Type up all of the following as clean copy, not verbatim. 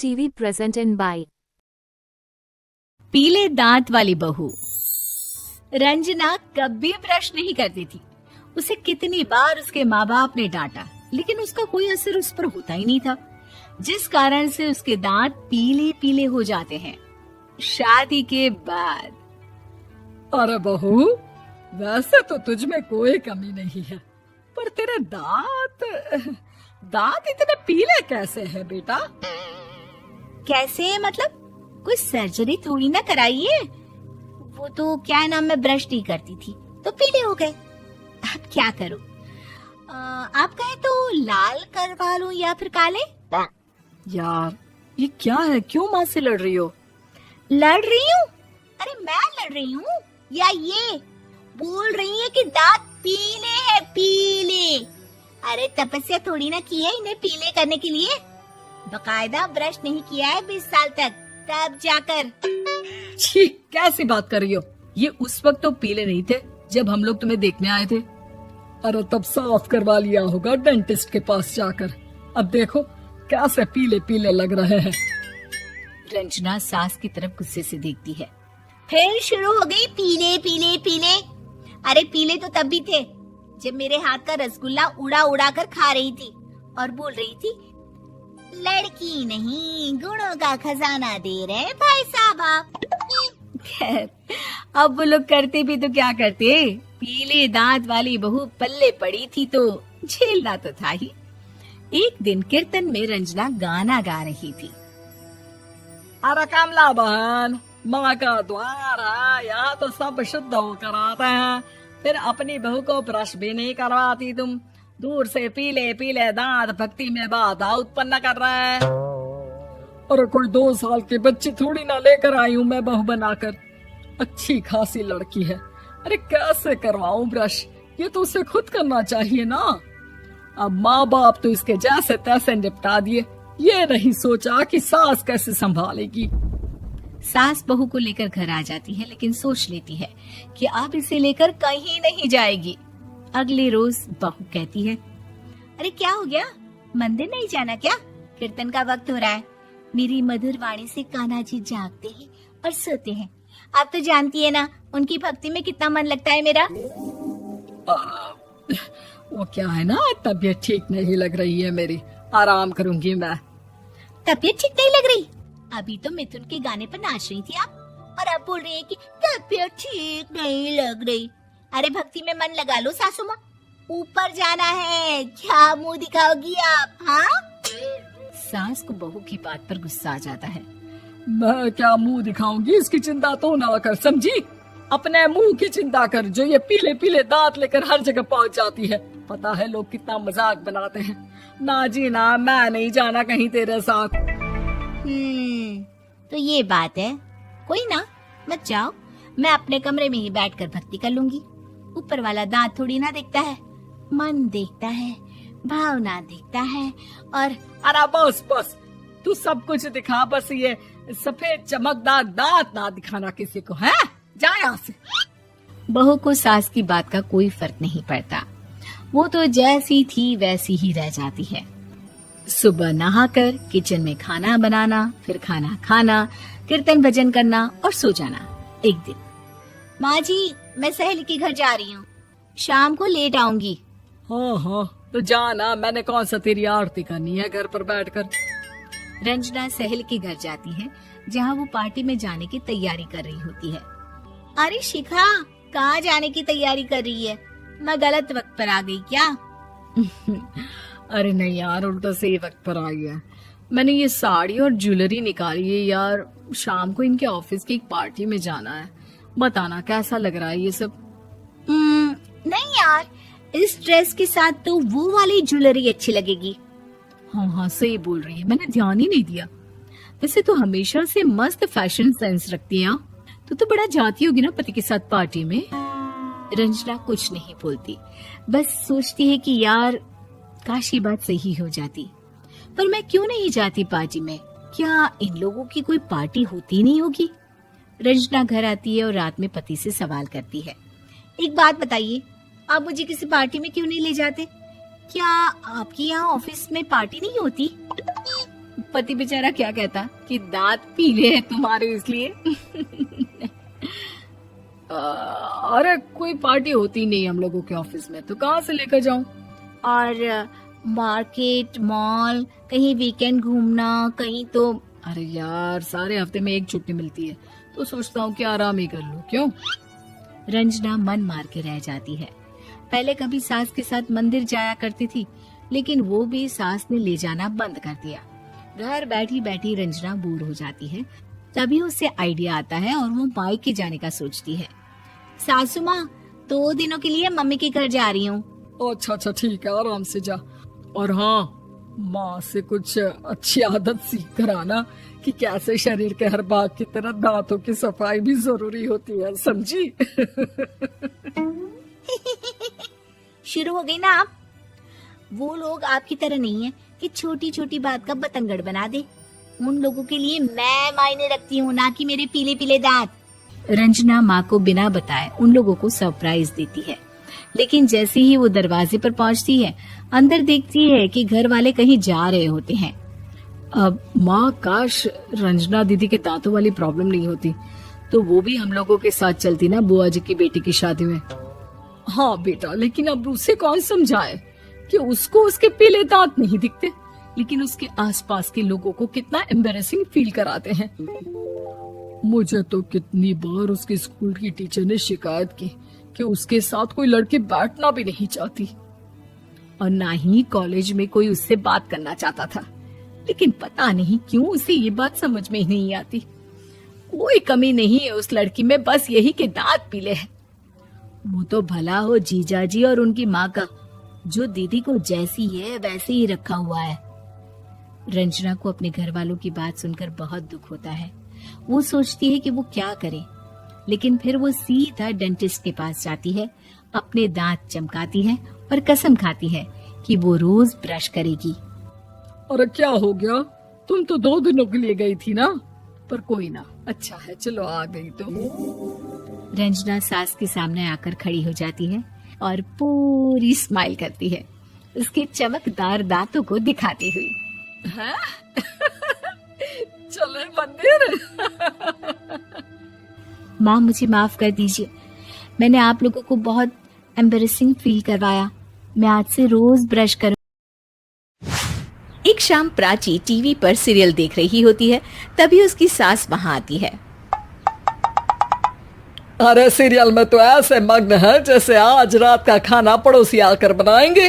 TV presented by पीले दांत वाली बहू। रंजना कभी ब्रश नहीं करती थी। उसे कितनी बार उसके माँ बाप ने डांटा, लेकिन उसका कोई असर उस पर होता ही नहीं था, जिस कारण से उसके दांत पीले पीले हो जाते हैं। शादी के बाद अरे बहू, वैसे तो तुझ में कोई कमी नहीं है, पर तेरे दांत इतने पीले कैसे हैं बेटा? कैसे मतलब? कोई सर्जरी थोड़ी ना कराइए। वो तो क्या नाम, मैं ब्रश नहीं करती थी तो पीले हो गए। अब क्या करूं? आप कहें तो लाल करवा लूं या फिर काले? यार ये क्या है, क्यों माँ से लड़ रही हो? लड़ रही हूँ? अरे मैं लड़ रही हूँ या ये बोल रही है कि दांत पीले हैं, पीले। अरे तपस्या थोड़ी ना की है इन्हें पीले करने के लिए। बकायदा ब्रश नहीं किया है 20 साल तक, तब जाकर। छी, कैसी बात कर रही हो? ये उस वक्त तो पीले नहीं थे जब हम लोग तुम्हें देखने आए थे। अरे तब साफ करवा लिया होगा डेंटिस्ट के पास जाकर। अब देखो कैसे पीले पीले लग रहे हैं। रंजना सास की तरफ गुस्से से देखती है। फिर शुरू हो गई पीले पीले पीले। अरे पीले तो तब भी थे जब मेरे हाथ का रसगुल्ला उड़ा उड़ा कर खा रही थी और बोल रही थी, लड़की नहीं गुणों का खजाना दे रहे भाई साहब आप। खैर, अब वो लोग करते भी तो क्या करते, पीले दांत वाली बहू पल्ले पड़ी थी तो झेलना तो था ही। एक दिन कीर्तन में रंजना गाना गा रही थी। अरे कमला बहन, माँ का द्वार है, यहाँ तो सब शुद्ध होकर आते हैं, फिर अपनी बहू को ब्रश भी नहीं करवाती तुम। दूर से पीले पीले दांत भक्ति में बाधा उत्पन्न कर रहे हैं। अरे कोई 2 साल की बच्ची थोड़ी ना लेकर आई हूँ मैं बहू बनाकर। अच्छी खासी लड़की है, अरे कैसे करवाऊं ब्रश? ये तो उसे खुद करना चाहिए ना। अब माँ बाप तो इसके जैसे तैसे निपटा दिए, ये नहीं सोचा कि सास कैसे संभालेगी। सास बहू को लेकर घर आ जाती है, लेकिन सोच लेती है कि अब इसे लेकर कहीं नहीं जाएगी। अगले रोज बहू कहती है, अरे क्या हो गया, मंदिर नहीं जाना क्या? कीर्तन का वक्त हो रहा है। मेरी मधुर वाणी से कान्हा जी जागते हैं और सोते हैं। आप तो जानती है ना उनकी भक्ति में कितना मन लगता है मेरा। वो क्या है ना, तबीयत ठीक नहीं लग रही है मेरी, आराम करूंगी मैं। तबीयत ठीक नहीं लग रही? अभी तो मिथुन के गाने पर नाच रही थी आप, और अब बोल रही है कि तबीयत ठीक नहीं लग रही। अरे भक्ति में मन लगा लो सासू माँ, ऊपर जाना है, क्या मुंह दिखाओगी आप? हाँ? सास को बहू की बात पर गुस्सा आ जाता है। मैं क्या मुंह दिखाऊंगी, इसकी चिंता तो ना कर, समझी? अपने मुंह की चिंता कर, जो ये पीले पीले दांत लेकर हर जगह पहुंच जाती है। पता है लोग कितना मजाक बनाते हैं। ना जी ना, मैं नहीं जाना कहीं तेरे साथ। तो ये बात है। कोई ना, मत जाओ, मैं अपने कमरे में ही बैठकर भक्ति कर लूंगी। ऊपर वाला दांत थोड़ी ना देखता है, मन देखता है, भावना देखता है। और अरे बस बस, तू सब कुछ दिखा, बस ये सफेद चमकदार दांत ना दिखाना किसी को, है? जा यहाँ से। बहू को सास की बात का कोई फर्क नहीं पड़ता, वो तो जैसी थी वैसी ही रह जाती है। सुबह नहाकर किचन में खाना बनाना, फिर खाना खाना, कीर्तन भजन करना और सो जाना। एक दिन, माँ जी मैं सहेली के घर जा रही हूँ, शाम को लेट आऊंगी। हाँ हाँ तो जाना, मैंने कौन सा तेरी आरती करनी है घर पर बैठकर। रंजना सहेली के घर जाती है, जहाँ वो पार्टी में जाने की तैयारी कर रही होती है। अरे शिखा, कहाँ जाने की तैयारी कर रही है? मैं गलत वक्त पर आ गई क्या? अरे नहीं यार, उल्टा सही वक्त पर आ गया। मैंने ये साड़ी और ज्वेलरी निकाली है यार, शाम को इनके ऑफिस की एक पार्टी में जाना है। बताना कैसा लग रहा है ये सब? नहीं यार, इस ड्रेस के साथ तो वो वाली ज्वेलरी अच्छी लगेगी। हाँ हाँ सही बोल रही है, मैंने ध्यान ही नहीं दिया। वैसे तो हमेशा से मस्त फैशन सेंस रखती है। तो बड़ा जाती होगी ना पति के साथ पार्टी में। रंजना कुछ नहीं बोलती, बस सोचती है कि यार काश ये बात सही हो जाती। पर मैं क्यों नहीं जाती पार्टी में? क्या इन लोगों की कोई पार्टी होती नहीं होगी? रंजना घर आती है और रात में पति से सवाल करती है, एक बात बताइए, आप मुझे किसी पार्टी में क्यों नहीं ले जाते? क्या आपकी यहाँ ऑफिस में पार्टी नहीं होती? पति बेचारा क्या कहता कि दांत पीले हैं तुम्हारे इसलिए। अरे कोई पार्टी होती नहीं हम लोगों के ऑफिस में, तो कहाँ से लेकर जाऊं? और मार्केट, मॉल, कहीं वीकेंड घूमना, कहीं तो। अरे यार, सारे हफ्ते में एक छुट्टी मिलती है, तो सोचता हूँ कि आराम ही कर लूं। क्यों? रंजना मन मार के रह जाती है। पहले कभी सास के साथ मंदिर जाया करती थी, लेकिन वो भी सास ने ले जाना बंद कर दिया। घर बैठी बैठी रंजना बोर हो जाती है। तभी उसे आइडिया आता है और वो मायके जाने का सोचती है। सासू माँ, 2 दिनों के लिए मम्मी के घर जा रही हूँ। अच्छा अच्छा ठीक है, आराम से जा। और हाँ, माँ से कुछ अच्छी आदत सीख कर आना कि कैसे शरीर के हर भाग की तरह दांतों की सफाई भी जरूरी होती है, समझी? शुरू हो गई ना आप। वो लोग आपकी तरह नहीं है कि छोटी छोटी बात का बतंगड़ बना दे। उन लोगों के लिए मैं मायने रखती हूँ, ना कि मेरे पीले पीले दांत। रंजना माँ को बिना बताए उन लोगों को सरप्राइज देती है, लेकिन जैसे ही वो दरवाजे पर पहुंचती है, अंदर देखती है कि घर वाले कहीं जा रहे होते हैं। अब माँ, काश रंजना दीदी के दांतों वाली प्रॉब्लम नहीं होती, तो वो भी हम लोगों के साथ चलती ना बुआ जी की बेटी की शादी में। हाँ बेटा, लेकिन अब उसे कौन समझाए कि उसको उसके पीले दांत नहीं दिखते, लेकिन उसके आसपास के लोगों को कितना एम्बैरेसिंग फील कराते हैं। मुझे तो कितनी बार उसके स्कूल की टीचर ने शिकायत की कि उसके साथ कोई लड़की बैठना भी नहीं चाहती, और ना ही कॉलेज में कोई उससे बात करना चाहता था। लेकिन पता नहीं क्यों उसे ये बात समझ में ही नहीं आती। कोई कमी नहीं है उस लड़की में, बस यही कि दांत पीले हैं। वो तो भला हो जीजा जी और उनकी माँ का, जो दीदी को जैसी है वैसे ही रखा हुआ है। रंजना को अपने घर वालों की बात सुनकर बहुत दुख होता है। वो सोचती है कि वो क्या करे, लेकिन फिर वो सीधा डेंटिस्ट के पास जाती है, अपने दांत चमकाती है और कसम खाती है कि वो रोज ब्रश करेगी। अरे क्या हो गया? तुम तो 2 दिनों के लिए गई थी ना? पर कोई ना, अच्छा है, चलो आ गई तो। रंजना सास के सामने आकर खड़ी हो जाती है और पूरी स्माइल करती है, उसके चमकदार दांतों को दिखाती हुई। हैं? चले मंदिर। माँ, मुझे माफ कर दीजिए, मैंने आप लोगों को बहुत एम्बैरेसिंग फील करवाया। मैं आज से रोज ब्रश करूँ। एक शाम प्राची टीवी पर सीरियल देख रही होती है, तभी उसकी सास वहाँ आती है। अरे सीरियल में तो ऐसे मग्न है जैसे आज रात का खाना पड़ोसी आकर बनाएंगे।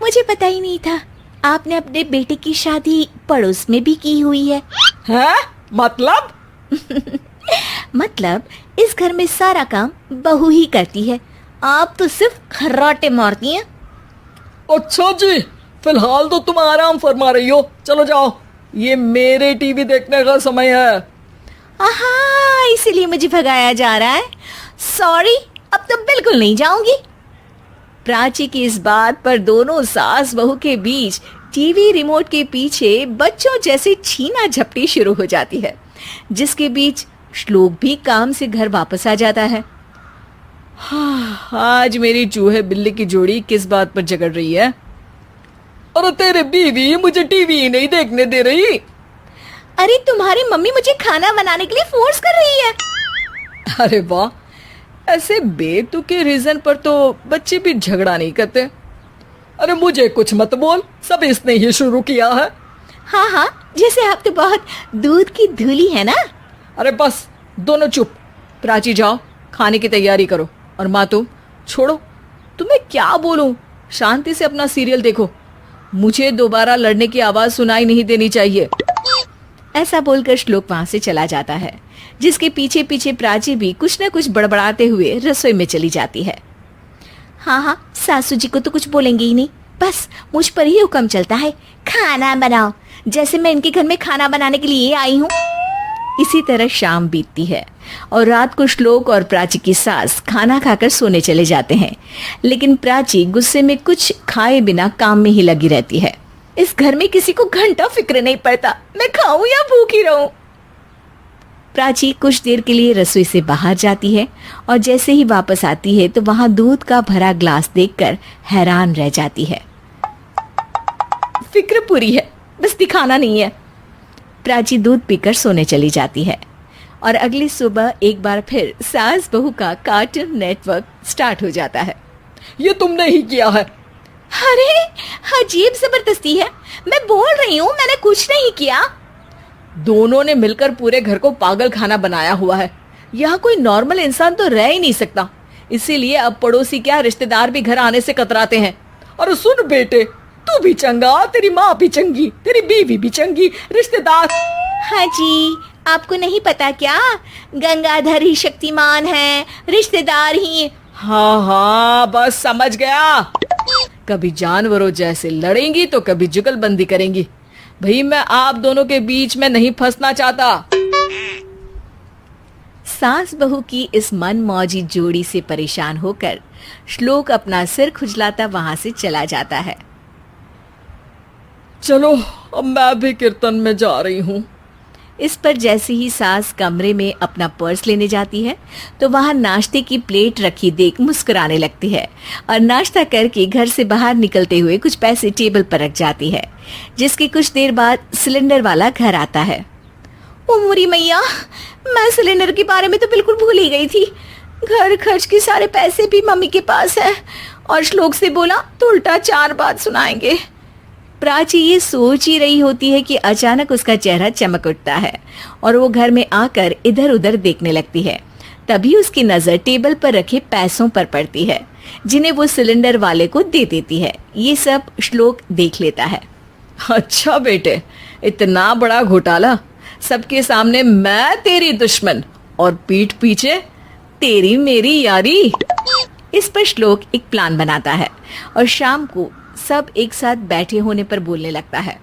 मुझे पता ही नहीं था आपने अपने बेटे की शादी पड़ोस में भी की हुई है। हैं? मतलब? मतलब इस घर में सारा काम बहू ही करती है, आप तो सिर्फ खर्राटे मारती हैं। अच्छा जी, फिलहाल तो तुम आराम फरमा रही हो, चलो जाओ, ये मेरे टीवी देखने का समय है। आहा, इसीलिए मुझे भगाया जा रहा है। सॉरी, अब तो बिल्कुल नहीं जाऊंगी। प्राची की इस बात पर दोनों सास बहू के बीच टीवी रिमोट के पीछे बच्चों जैसे छीना झपटी शुरू हो जाती है, जिसके बीच श्लोक भी काम से घर वापस आ जाता है। हाँ, आज मेरी चूहे बिल्ली की जोड़ी किस बात पर झगड़ रही है? अरे तेरे बीवी मुझे टीवी ही नहीं देखने दे रही। अरे तुम्हारी मम्मी मुझे खाना बनाने के लिए फोर्स कर रही है। अरे वाह, ऐसे बेतुके रीजन पर तो बच्चे भी झगड़ा नहीं करते। अरे मुझे कुछ मत बोल, सब इसने ही शुरू किया है। हाँ हाँ, जैसे आप तो बहुत दूध की धूली है ना। अरे बस, दोनों चुप। प्राची जाओ, खाने की तैयारी करो, और माँ तुम छोड़ो, तुम्हें क्या बोलूं, शांति से अपना सीरियल देखो, मुझे दोबारा लड़ने की आवाज सुनाई नहीं देनी चाहिए। ऐसा बोलकर श्लोक वहां से चला जाता है, जिसके पीछे पीछे प्राची भी कुछ न कुछ बड़बड़ाते हुए रसोई में चली जाती है। हाँ हाँ, सासू जी को तो कुछ बोलेंगे ही नहीं, बस मुझ पर ही हुक्म चलता है, खाना बनाओ, जैसे मैं इनके घर में खाना बनाने के लिए आई हूँ। इसी तरह शाम बीतती है और रात को श्लोक और प्राची की सास खाना खाकर सोने चले जाते हैं, लेकिन प्राची गुस्से में कुछ खाए बिना काम में ही लगी रहती है। इस घर में किसी को घंटा फिक्र नहीं पड़ता, मैं खाऊं या भूखी रहूं। प्राची कुछ देर के लिए रसोई से बाहर जाती है और जैसे ही वापस आती है तो वहां दूध का भरा ग्लास देखकर हैरान रह जाती है। फिक्र पूरी है, बस दिखाना नहीं है। प्राची दूध पीकर सोने चली जाती है और अगली सुबह एक बार फिर सास बहू का कार्टून नेटवर्क स्टार्ट हो जाता है। ये तुमने ही किया है। अरे अजीब जबरदस्ती है, मैं बोल रही हूँ मैंने कुछ नहीं किया। दोनों ने मिलकर पूरे घर को पागल खाना बनाया हुआ है। यहाँ कोई नॉर्मल इंसान तो रह ही नहीं सकता, इसीलिए अब पड़ोसी क्या रिश्तेदार भी घर आने से कतराते हैं। और सुन बेटे, तू भी चंगा, तेरी माँ भी चंगी, तेरी बीवी भी चंगी, रिश्तेदार। हाँ जी, आपको नहीं पता क्या, गंगाधर ही शक्तिमान है, रिश्तेदार ही। हाँ हाँ बस समझ गया। कभी जानवरों जैसे लड़ेंगी तो कभी जुगलबंदी करेंगी। भाई मैं आप दोनों के बीच में नहीं फंसना चाहता। सास बहू की इस मनमौजी जोड़ी से परेशान होकर श्लोक अपना सिर खुजलाता वहां से चला जाता है। चलो अब मैं भी कीर्तन में जा रही हूँ। इस पर जैसे ही सास कमरे में अपना पर्स लेने जाती है तो वहां नाश्ते की प्लेट रखी देख मुस्कुराने लगती है और नाश्ता करके घर से बाहर निकलते हुए कुछ पैसे टेबल पर रख जाती है, जिसके कुछ देर बाद सिलेंडर वाला घर आता है। ओ मुरी मैया, मैं सिलेंडर के बारे में तो बिल्कुल भूल ही गई थी। घर खर्च के सारे पैसे भी मम्मी के पास है और श्लोक से बोला तो उल्टा 4 बात सुनाएंगे। प्राची ये सोच ही रही होती है कि अचानक उसका चेहरा चमक उठता है और वो घर में आकर इधर उधर देखने लगती है। तभी उसकी नजर टेबल पर रखे पैसों पर पड़ती है, जिन्हें वो सिलेंडर वाले को दे देती है। ये सब श्लोक देख लेता है। अच्छा बेटे, इतना बड़ा घोटाला, सबके सामने मैं तेरी दुश्मन और पीठ पीछे तेरी मेरी यारी। इस पर श्लोक एक प्लान बनाता है और शाम को सब एक साथ बैठे होने पर बोलने लगता है।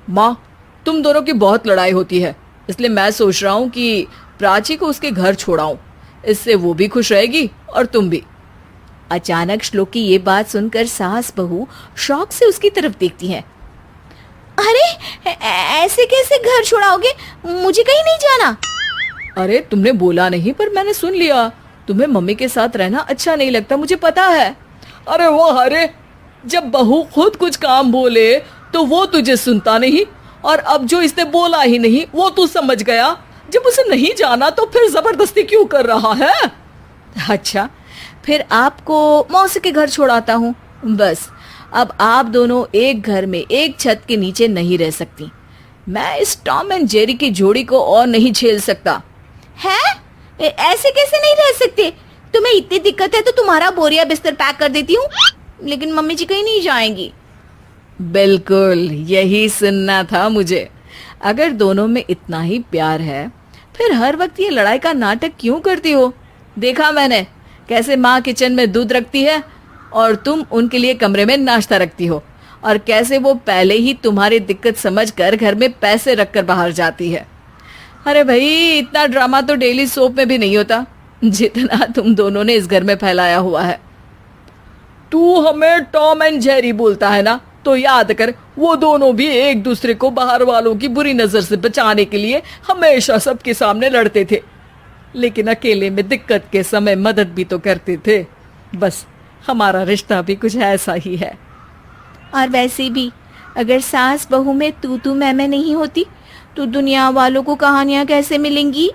माँ, तुम दोनों की बहुत लड़ाई होती है, इसलिए मैं सोच रहा हूँ कि प्राची को उसके घर छोड़ाऊं। इससे वो भी खुश रहेगी और तुम भी। अचानक श्लोक की ये बात सुनकर सास बहू शौक से उसकी तरफ देखती है। अरे ऐसे कैसे घर छोड़ाओगे, मुझे कहीं नहीं जाना। अरे तुमने बोला नहीं पर मैंने सुन लिया, तुम्हें मम्मी के साथ रहना अच्छा नहीं लगता, मुझे पता है। अरे वो अरे, जब बहू खुद कुछ काम बोले तो वो तुझे सुनता नहीं, और अब जो इसने बोला ही नहीं वो तू समझ गया। जब उसे नहीं जाना तो फिर जबरदस्ती क्यों कर रहा है? अच्छा, फिर आपको मौसी के घर छोड़ाता हूँ। बस अब आप दोनों एक घर में एक छत के नीचे नहीं रह सकती। मैं इस टॉम एंड जेरी की जोड़ी को और नहीं झेल सकता। है? ऐसे कैसे नहीं रह सकते? तुम्हें इतनी दिक्कत है तो तुम्हारा बोरिया बिस्तर पैक कर देती हूँ, लेकिन मम्मी जी कहीं नहीं जाएंगी। बिल्कुल यही सुनना था मुझे। अगर दोनों में इतना ही प्यार है फिर हर वक्त ये लड़ाई का नाटक क्यों करती हो? देखा मैंने कैसे माँ किचन में दूध रखती है और तुम उनके लिए कमरे में नाश्ता रखती हो, और कैसे वो पहले ही तुम्हारी दिक्कत समझकर घर में पैसे रखकर बाहर जाती है। अरे भाई, इतना ड्रामा तो डेली सोप में भी नहीं होता जितना तुम दोनों ने इस घर में फैलाया हुआ है। तू हमें टॉम एंड जेरी बोलता है ना, तो याद कर वो दोनों भी एक दूसरे को बाहर वालों की बुरी नजर से बचाने के लिए हमेशा सबके सामने लड़ते थे, लेकिन अकेले में दिक्कत के समय मदद भी तो करते थे। बस हमारा रिश्ता भी कुछ ऐसा ही है। और वैसे भी अगर सास बहू में तू मैं नहीं होती तो दुनिया वालों को कहानियां कैसे मिलेंगी?